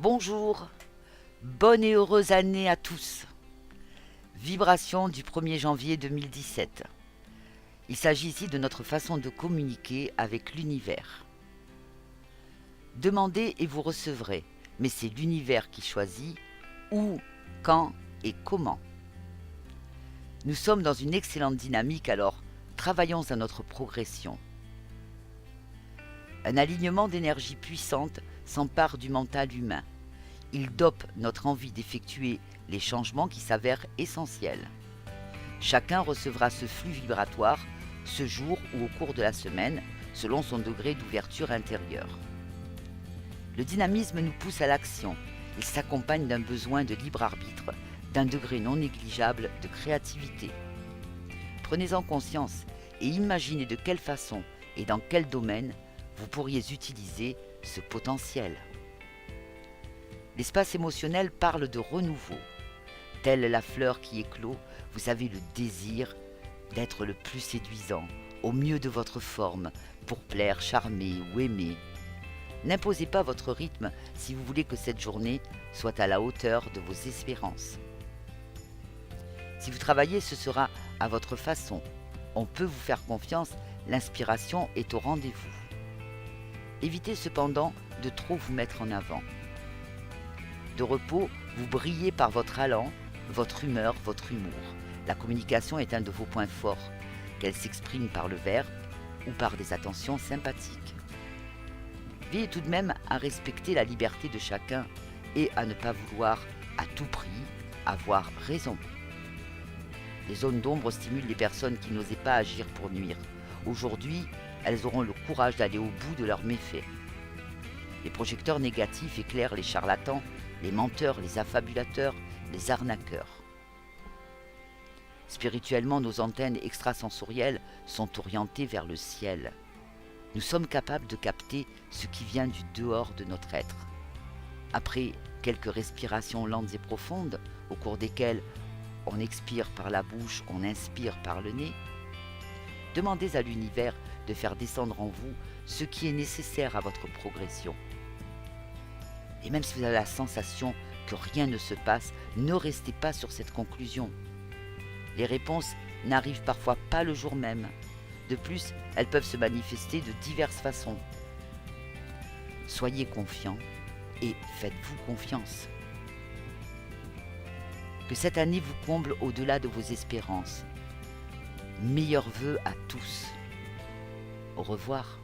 Bonjour, bonne et heureuse année à tous. Vibration du 1er janvier 2017. Il s'agit ici de notre façon de communiquer avec l'univers. Demandez et vous recevrez, mais c'est l'univers qui choisit où, quand et comment. Nous sommes dans une excellente dynamique, alors travaillons à notre progression. Un alignement d'énergie puissante s'empare du mental humain. Il dope notre envie d'effectuer les changements qui s'avèrent essentiels. Chacun recevra ce flux vibratoire ce jour ou au cours de la semaine, selon son degré d'ouverture intérieure. Le dynamisme nous pousse à l'action. Il s'accompagne d'un besoin de libre arbitre, d'un degré non négligeable de créativité. Prenez-en conscience et imaginez de quelle façon et dans quel domaine vous pourriez utiliser ce potentiel. L'espace émotionnel parle de renouveau. Telle la fleur qui éclot, vous avez le désir d'être le plus séduisant, au mieux de votre forme, pour plaire, charmer ou aimer. N'imposez pas votre rythme si vous voulez que cette journée soit à la hauteur de vos espérances. Si vous travaillez, ce sera à votre façon. On peut vous faire confiance, l'inspiration est au rendez-vous. Évitez cependant de trop vous mettre en avant. De repos, vous brillez par votre allant, votre humeur, votre humour. La communication est un de vos points forts, qu'elle s'exprime par le verbe ou par des attentions sympathiques. Veillez tout de même à respecter la liberté de chacun et à ne pas vouloir à tout prix avoir raison. Les zones d'ombre stimulent les personnes qui n'osaient pas agir pour nuire. Aujourd'hui, elles auront le courage d'aller au bout de leurs méfaits. Les projecteurs négatifs éclairent les charlatans, les menteurs, les affabulateurs, les arnaqueurs. Spirituellement, nos antennes extrasensorielles sont orientées vers le ciel. Nous sommes capables de capter ce qui vient du dehors de notre être. Après quelques respirations lentes et profondes, au cours desquelles on expire par la bouche, on inspire par le nez, demandez à l'univers de faire descendre en vous ce qui est nécessaire à votre progression. Et même si vous avez la sensation que rien ne se passe, ne restez pas sur cette conclusion. Les réponses n'arrivent parfois pas le jour même. De plus, elles peuvent se manifester de diverses façons. Soyez confiants et faites-vous confiance. Que cette année vous comble au-delà de vos espérances. Meilleurs vœux à tous. Au revoir.